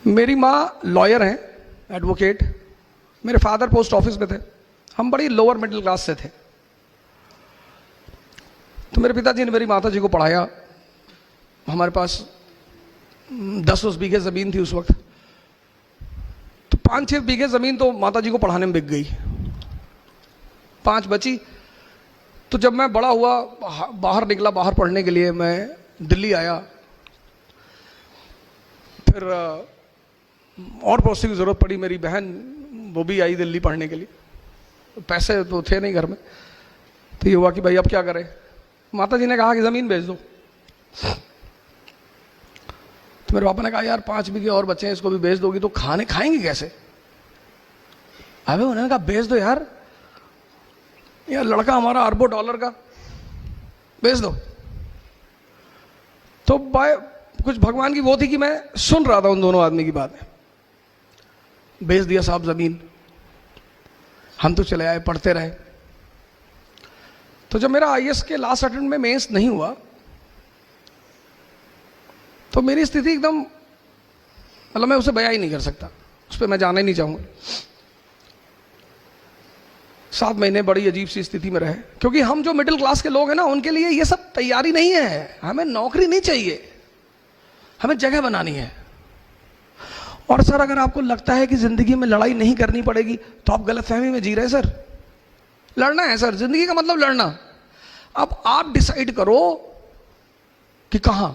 मेरी माँ लॉयर हैं, एडवोकेट। मेरे फादर पोस्ट ऑफिस में थे। हम बड़ी लोअर मिडिल क्लास से थे। तो मेरे पिताजी ने मेरी माता जी को पढ़ाया। हमारे पास 10 बीघे ज़मीन थी उस वक्त। तो 5-6 बीघे ज़मीन तो माता जी को पढ़ाने में बिक गई, 5 बची। तो जब मैं बड़ा हुआ, बाहर निकला, बाहर पढ़ने के लिए मैं दिल्ली आया। फिर और पड़ोसी की ज़रूरत पड़ी, मेरी बहन वो भी आई दिल्ली पढ़ने के लिए। पैसे तो थे नहीं घर में। तो ये हुआ कि भाई अब क्या करें। माता जी ने कहा कि ज़मीन बेच दो। तो मेरे पापा ने कहा यार 5 बीघे और बचे हैं, इसको भी बेच दोगी तो खाएंगे कैसे। अबे उन्होंने कहा बेच दो यार लड़का हमारा अरबों डॉलर का, बेच दो। तो कुछ भगवान की वो थी कि मैं सुन रहा था उन दोनों आदमी की बात। बेच दिया साहब ज़मीन। हम तो चले आए, पढ़ते रहे। तो जब मेरा आईएएस के लास्ट अटेम्प्ट में मेंस नहीं हुआ तो मेरी स्थिति एकदम, मतलब मैं उसे बयां ही नहीं कर सकता, उस पर मैं जाना ही नहीं चाहूँगा। 7 महीने बड़ी अजीब सी स्थिति में रहे, क्योंकि हम जो मिडिल क्लास के लोग हैं ना, उनके लिए ये सब तैयारी नहीं है। हमें नौकरी नहीं चाहिए, हमें जगह बनानी है। और सर अगर आपको लगता है कि जिंदगी में लड़ाई नहीं करनी पड़ेगी तो आप गलतफहमी में जी रहे हैं सर। लड़ना है सर, जिंदगी का मतलब लड़ना। अब आप डिसाइड करो कि कहां।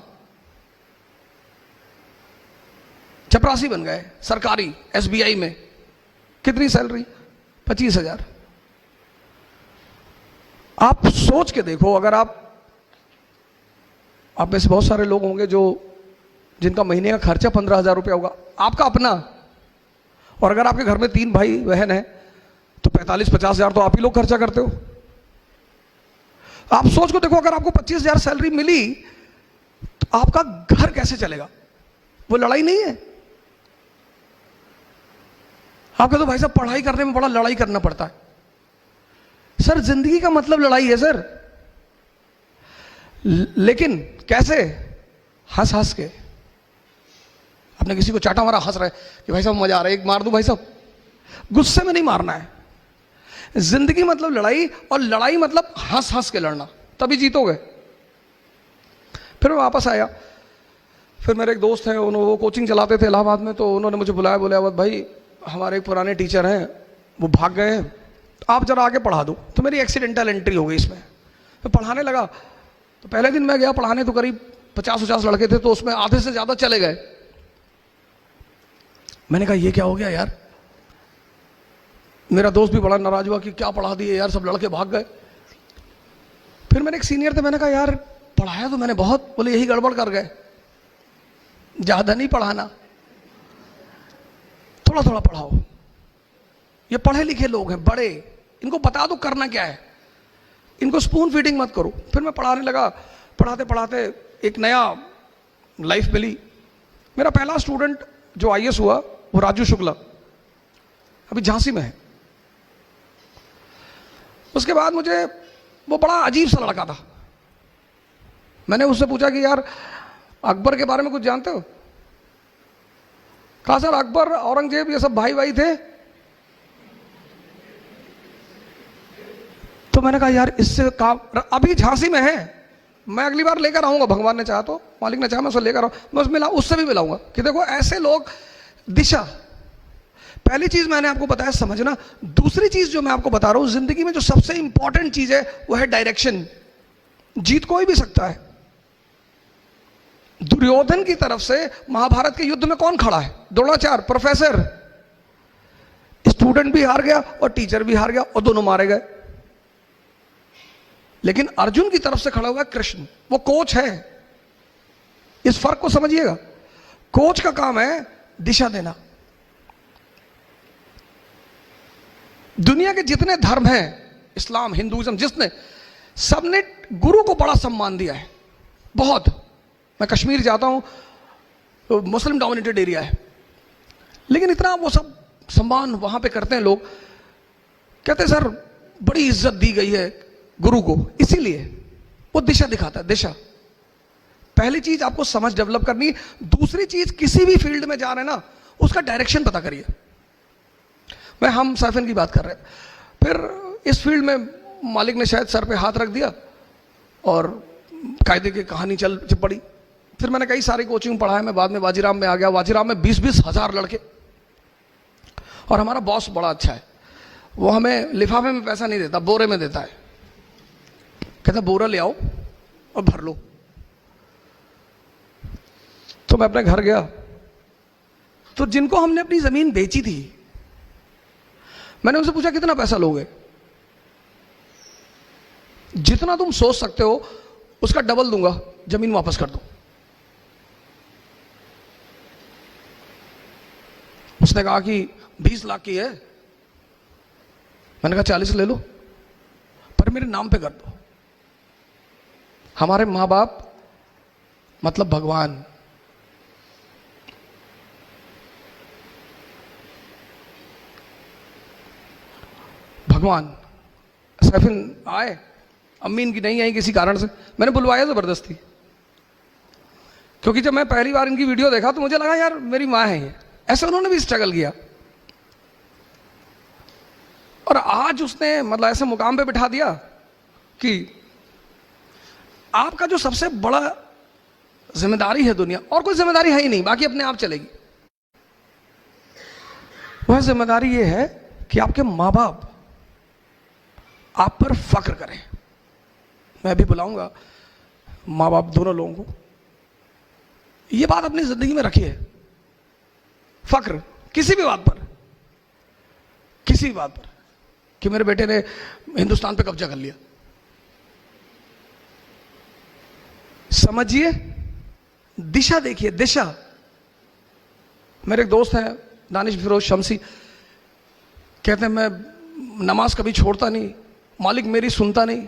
चपरासी बन गए सरकारी एसबीआई में, कितनी सैलरी? 25,000। आप सोच के देखो, अगर आप में से बहुत सारे लोग होंगे जिनका महीने का खर्चा 15,000 रुपया होगा, आपका अपना। और अगर आपके घर में 3 भाई बहन है तो 45-50 हजार तो आप ही लोग खर्चा करते हो। आप सोच को देखो, अगर आपको 25,000 सैलरी मिली तो आपका घर कैसे चलेगा? वो लड़ाई नहीं है? आपको तो भाई साहब पढ़ाई करने में बड़ा लड़ाई करना पड़ता है। सर जिंदगी का मतलब लड़ाई है सर। लेकिन कैसे? हंस हंस के। आपने किसी को चाटा मारा, हंस रहे कि भाई साहब मजा आ रहा है, एक मार दूं भाई साहब। गुस्से में नहीं मारना है। जिंदगी मतलब लड़ाई, और लड़ाई मतलब हंस हंस के लड़ना, तभी जीतोगे। फिर मैं वापस आया। फिर मेरे एक दोस्त हैं, वो कोचिंग चलाते थे इलाहाबाद में। तो उन्होंने मुझे बुलाया, बोला भाई हमारे एक पुराने टीचर हैं, वो भाग गए हैं, आप जरा आगे पढ़ा दो। तो मेरी एक्सीडेंटल एंट्री हो गई इसमें। तो पढ़ाने लगा। तो पहले दिन मैं गया पढ़ाने, तो करीब 50-50 लड़के थे, तो उसमें आधे से ज्यादा चले गए। मैंने कहा ये क्या हो गया यार। मेरा दोस्त भी बड़ा नाराज हुआ कि क्या पढ़ा दिए यार, सब लड़के भाग गए। फिर मेरे एक सीनियर थे, मैंने कहा यार पढ़ाया तो मैंने बहुत। बोले यही गड़बड़ कर गए, ज्यादा नहीं पढ़ाना, थोड़ा थोड़ा पढ़ाओ। ये पढ़े लिखे लोग हैं बड़े, इनको बता दो करना क्या है, इनको स्पून फीडिंग मत करो। फिर मैं पढ़ाने लगा। पढ़ाते पढ़ाते एक नया लाइफ मिली। मेरा पहला स्टूडेंट जो आईएएस हुआ वो राजू शुक्ला, अभी झांसी में है। उसके बाद मुझे वो बड़ा अजीब सा लड़का था। मैंने उससे पूछा कि यार अकबर के बारे में कुछ जानते हो? कहा सर अकबर औरंगजेब ये सब भाई भाई थे। तो मैंने कहा यार इससे काम, अभी झांसी में है, मैं अगली बार लेकर आऊंगा, भगवान ने चाहा तो, मालिक ने चाहा मैं उसे लेकर आऊं, मैं उससे भी मिलाऊंगा कि देखो ऐसे लोग। दिशा, पहली चीज मैंने आपको बताया समझना। दूसरी चीज जो मैं आपको बता रहा हूं, जिंदगी में जो सबसे इंपॉर्टेंट चीज है वो है डायरेक्शन। जीत कोई भी सकता है। दुर्योधन की तरफ से महाभारत के युद्ध में कौन खड़ा है? द्रोणाचार्य, प्रोफेसर। स्टूडेंट भी हार गया और टीचर भी हार गया, और दोनों मारे गए। लेकिन अर्जुन की तरफ से खड़ा हुआ है कृष्ण, वो कोच है। इस फर्क को समझिएगा। कोच का काम है दिशा देना। दुनिया के जितने धर्म हैं, इस्लाम, हिंदुइज्म, जिसने, सबने गुरु को बड़ा सम्मान दिया है, बहुत। मैं कश्मीर जाता हूं तो मुस्लिम डोमिनेटेड एरिया है, लेकिन इतना वो सब सम्मान वहां पे करते हैं लोग। कहते हैं सर बड़ी इज्जत दी गई है गुरु को, इसीलिए वो दिशा दिखाता है। दिशा पहली चीज आपको समझ डेवलप करनी। दूसरी चीज, किसी भी फील्ड में जा रहे हैं ना, उसका डायरेक्शन पता करिए। मैं हम सर्फिंग की बात कर रहे हैं, फिर इस फील्ड में मालिक ने शायद सर पे हाथ रख दिया और कायदे की कहानी चल पड़ी। फिर मैंने कई सारी कोचिंग पढ़ा है, मैं बाद में वाजीराम में आ गया। वाजीराम में 20-20 हजार लड़के, और हमारा बॉस बड़ा अच्छा है, वो हमें लिफाफे में पैसा नहीं देता, बोरे में देता है। कहता बोरा ले आओ और भर लो। तो मैं अपने घर गया, तो जिनको हमने अपनी जमीन बेची थी, मैंने उनसे पूछा कितना पैसा लोगे? जितना तुम सोच सकते हो उसका डबल दूंगा, जमीन वापस कर दो। उसने कहा कि 20 लाख की है। मैंने कहा 40 ले लो, पर मेरे नाम पे कर दो। हमारे मां बाप मतलब भगवान। भगवान सैफिन आए, अम्मी इनकी नहीं आई किसी कारण से, मैंने बुलवाया जबरदस्ती। क्योंकि जब मैं पहली बार इनकी वीडियो देखा तो मुझे लगा यार मेरी मां है ये। ऐसे उन्होंने भी स्ट्रगल किया, और आज उसने मतलब ऐसे मुकाम पे बिठा दिया कि आपका जो सबसे बड़ा जिम्मेदारी है दुनिया, और कोई जिम्मेदारी है ही नहीं, बाकी अपने आप चलेगी। वह जिम्मेदारी ये है कि आपके मां बाप आप पर फक्र करें। मैं भी बुलाऊंगा मां बाप दोनों लोगों को, ये बात अपनी जिंदगी में रखिए। फक्र किसी भी बात पर, किसी भी बात पर, कि मेरे बेटे ने हिंदुस्तान पे कब्जा कर लिया। समझिए, दिशा देखिए, दिशा। मेरे एक दोस्त हैं दानिश फिरोज शमसी, कहते हैं मैं नमाज कभी छोड़ता नहीं, मालिक मेरी सुनता नहीं।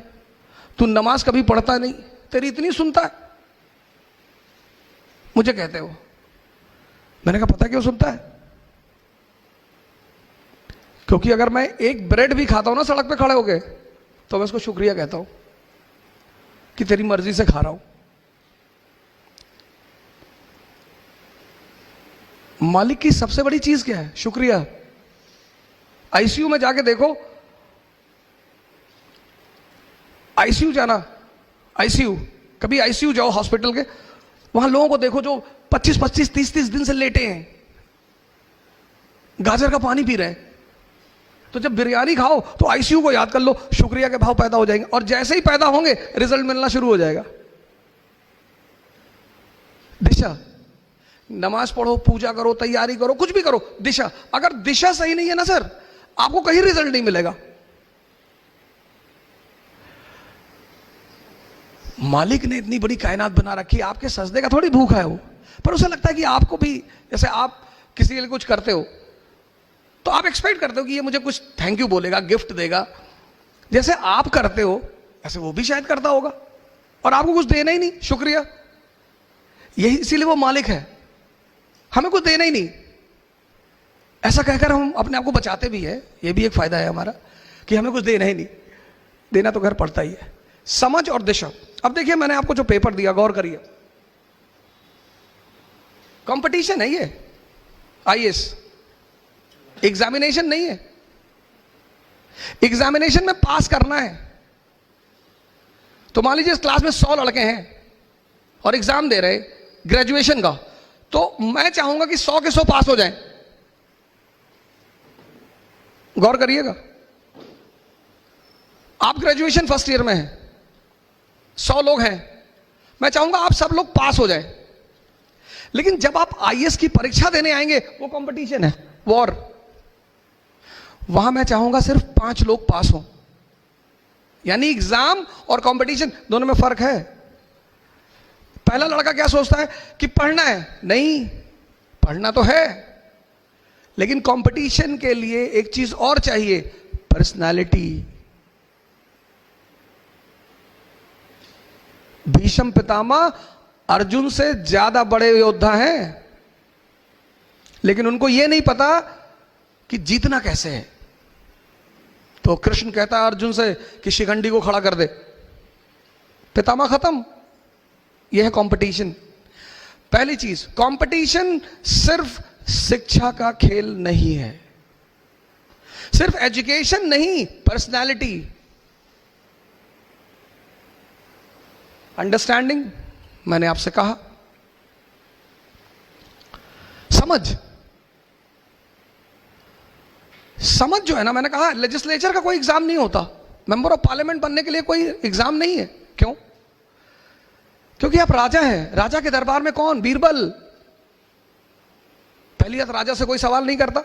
तू नमाज कभी पढ़ता नहीं, तेरी इतनी सुनता है। मुझे कहते हो। मैंने कहा पता क्यों सुनता है? क्योंकि अगर मैं एक ब्रेड भी खाता हूं ना सड़क पे खड़े होके, तो मैं उसको शुक्रिया कहता हूं कि तेरी मर्जी से खा रहा हूं। मालिक की सबसे बड़ी चीज क्या है? शुक्रिया। आईसीयू में जाके देखो, आईसीयू जाना, आईसीयू, कभी आईसीयू जाओ हॉस्पिटल के, वहां लोगों को देखो जो 25-25, 30-30 दिन से लेटे हैं, गाजर का पानी पी रहे हैं। तो जब बिरयानी खाओ तो आईसीयू को याद कर लो, शुक्रिया के भाव पैदा हो जाएंगे, और जैसे ही पैदा होंगे रिजल्ट मिलना शुरू हो जाएगा। दिशा, नमाज पढ़ो, पूजा करो, तैयारी करो, कुछ भी करो, दिशा। अगर दिशा सही नहीं है ना सर, आपको कहीं रिजल्ट नहीं मिलेगा। मालिक ने इतनी बड़ी कायनात बना रखी, आपके सजदे का थोड़ी भूखा है वो, पर उसे लगता है कि आपको भी, जैसे आप किसी के लिए कुछ करते हो तो आप एक्सपेक्ट करते हो कि ये मुझे कुछ थैंक यू बोलेगा, गिफ्ट देगा। जैसे आप करते हो ऐसे वो भी शायद करता होगा, और आपको कुछ देना ही नहीं, शुक्रिया। यही इसीलिए वो मालिक है, हमें कुछ देना ही नहीं। ऐसा कहकर हम अपने आप को बचाते भी है, ये भी एक फायदा है हमारा कि हमें कुछ देना ही नहीं, देना तो घर पड़ता ही है। समझ और दिशा। अब देखिए, मैंने आपको जो पेपर दिया, गौर करिए, कंपटीशन है ये, आईएएस एग्जामिनेशन नहीं है। एग्जामिनेशन में पास करना है। तो मान लीजिए इस क्लास में 100 लड़के हैं और एग्जाम दे रहे ग्रेजुएशन का, तो मैं चाहूंगा कि 100 के 100 पास हो जाएं। गौर करिएगा, आप ग्रेजुएशन फर्स्ट ईयर में हैं, 100 लोग हैं, मैं चाहूंगा आप सब लोग पास हो जाएं। लेकिन जब आप आईएएस की परीक्षा देने आएंगे, वो कंपटीशन है, वॉर, वहां मैं चाहूंगा सिर्फ 5 लोग पास हो। यानी एग्जाम और कंपटीशन दोनों में फर्क है। पहला लड़का क्या सोचता है कि पढ़ना है, नहीं, पढ़ना तो है, लेकिन कंपटीशन के लिए एक चीज और चाहिए, पर्सनालिटी। भीष्म पितामह अर्जुन से ज्यादा बड़े योद्धा हैं, लेकिन उनको यह नहीं पता कि जीतना कैसे है। तो कृष्ण कहता है अर्जुन से कि शिखंडी को खड़ा कर दे, पितामह खत्म। यह है कंपटीशन। पहली चीज, कंपटीशन सिर्फ शिक्षा का खेल नहीं है, सिर्फ एजुकेशन नहीं, पर्सनालिटी, अंडरस्टैंडिंग, मैंने आपसे कहा, समझ। समझ जो है ना, मैंने कहा लेजिस्लेचर का कोई एग्जाम नहीं होता, मेंबर ऑफ पार्लियामेंट बनने के लिए कोई एग्जाम नहीं है। क्यों? क्योंकि आप राजा हैं। राजा के दरबार में कौन? बीरबल। पहली बात, राजा से कोई सवाल नहीं करता।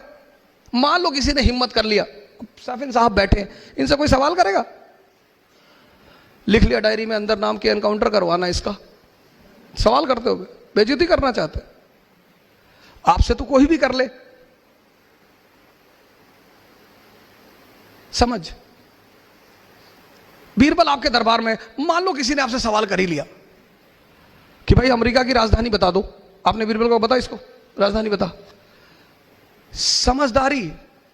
मान लो किसी ने हिम्मत कर लिया, सफिन साहब बैठे, इनसे कोई सवाल करेगा? लिख लिया डायरी में, अंदर नाम के एनकाउंटर करवाना इसका। सवाल करते हो, बेइज्जती करना चाहते, आपसे तो कोई भी कर ले। समझ। बीरबल आपके दरबार में, मान लो किसी ने आपसे सवाल कर ही लिया कि भाई अमेरिका की राजधानी बता दो, आपने बीरबल को बता, इसको राजधानी बता। समझदारी।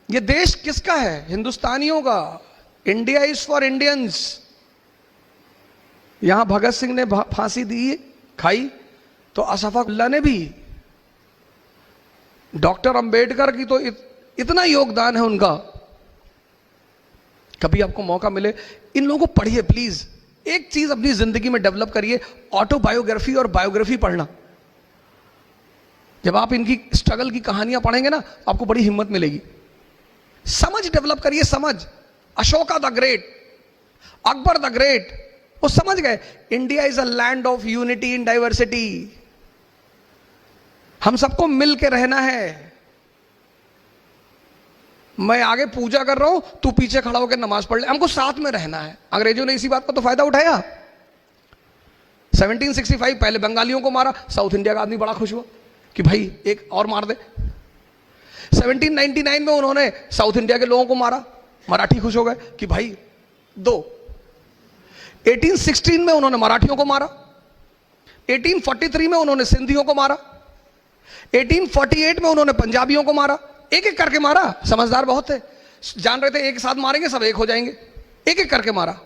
ये देश किसका है? हिंदुस्तानियों का। India is for Indians. यहां भगत सिंह ने फांसी दी, खाई, तो असफाकुल्ला ने भी, डॉक्टर अंबेडकर की तो इतना योगदान है उनका। कभी आपको मौका मिले, इन लोगों को पढ़िए प्लीज। एक चीज अपनी जिंदगी में डेवलप करिए, ऑटोबायोग्राफी और बायोग्राफी पढ़ना। जब आप इनकी स्ट्रगल की कहानियां पढ़ेंगे ना, आपको बड़ी हिम्मत मिलेगी। समझ डेवलप करिए, समझ। Ashoka the great, Akbar the great, वो समझ गए India is a land of unity in diversity. हम सबको मिल के रहना है। मैं आगे पूजा कर रहा हूं, तू पीछे खड़ा होकर नमाज पढ़ ले, हमको साथ में रहना है। अंग्रेजों ने इसी बात का तो फायदा उठाया। 1765 पहले बंगालियों को मारा, साउथ इंडिया का आदमी बड़ा खुश हुआ कि भाई एक और मार दे। 1799 में उन्होंने साउथ इंडिया के लोगों को मारा, मराठी खुश हो गए कि भाई दो। 1816 में उन्होंने मराठियों को मारा। 1843 में उन्होंने सिंधियों को मारा। 1848 में उन्होंने पंजाबियों को मारा। एक एक करके मारा। समझदार बहुत थे, जान रहे थे एक साथ मारेंगे सब एक हो जाएंगे, एक एक करके मारा।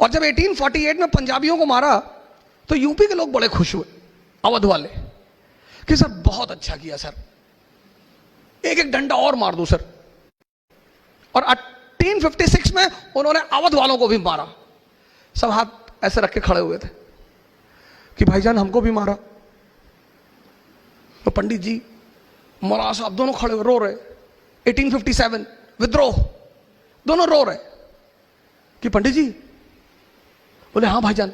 और जब 1848 में पंजाबियों को मारा तो यूपी के लोग बड़े खुश हुए, अवध वाले, कि सर बहुत अच्छा किया सर, एक एक डंडा और मार दो सर। और 1856 में उन्होंने अवध वालों को भी मारा। सब हाथ ऐसे रख के खड़े हुए थे कि भाईजान हमको भी मारा। तो पंडित जी, मौलाना साहब दोनों खड़े हुए रो रहे। 1857 विद्रोह, दोनों रो रहे कि पंडित जी, बोले हाँ भाईजान,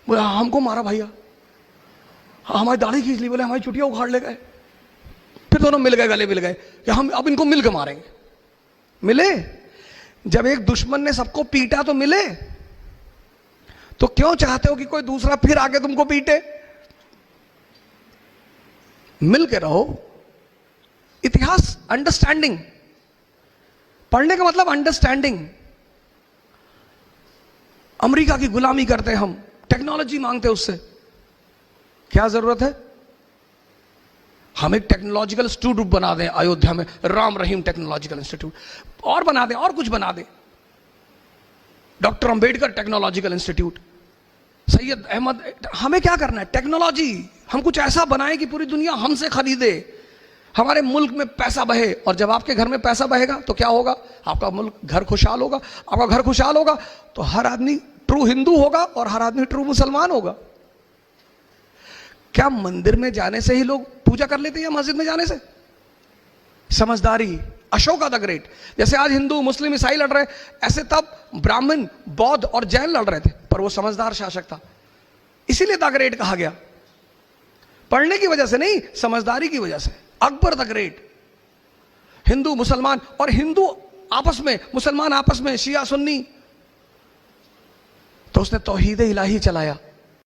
बोले हाँ हमको मारा भैया, हाँ हमारी दाढ़ी खींच ली, बोले हमारी चुटिया उखाड़ ले गए। फिर दोनों मिल गए, गले मिल गए कि हम अब इनको मिल के मारेंगे। मिले। जब एक दुश्मन ने सबको पीटा तो मिले, तो क्यों चाहते हो कि कोई दूसरा फिर आके तुमको पीटे? मिल के रहो। इतिहास, अंडरस्टैंडिंग, पढ़ने का मतलब अंडरस्टैंडिंग। अमेरिका की गुलामी करते हैं हम, टेक्नोलॉजी मांगते हैं उससे, क्या जरूरत है? हम एक टेक्नोलॉजिकल इंस्टीट्यूट बना दें अयोध्या में, राम रहीम टेक्नोलॉजिकल इंस्टीट्यूट, और बना दें, और कुछ बना दें, doctor Ambedkar technological institute, Syed Ahmad. हमें क्या करना है? टेक्नोलॉजी। हम कुछ ऐसा बनाएं कि पूरी दुनिया हमसे खरीदे, हमारे मुल्क में पैसा बहे। और जब आपके घर में पैसा बहेगा तो क्या होगा? आपका मुल्क, घर खुशहाल होगा। आपका घर खुशहाल होगा तो हर आदमी ट्रू हिंदू होगा और हर आदमी ट्रू मुसलमान होगा। क्या मंदिर में जाने से ही लोग पूजा कर लेते हैं या मस्जिद में जाने से? समझदारी। Ashoka the great. जैसे आज हिंदू, मुस्लिम, ईसाई लड़ रहे, ऐसे तब ब्राह्मण, बौद्ध और जैन लड़ रहे थे, पर वो समझदार शासक था, इसीलिए द ग्रेट कहा गया। पढ़ने की वजह से नहीं, समझदारी की वजह से। Akbar the great. हिंदू, मुसलमान, और हिंदू आपस में, मुसलमान आपस में, शिया सुन्नी, तो उसने तौहीद इलाही चलाया।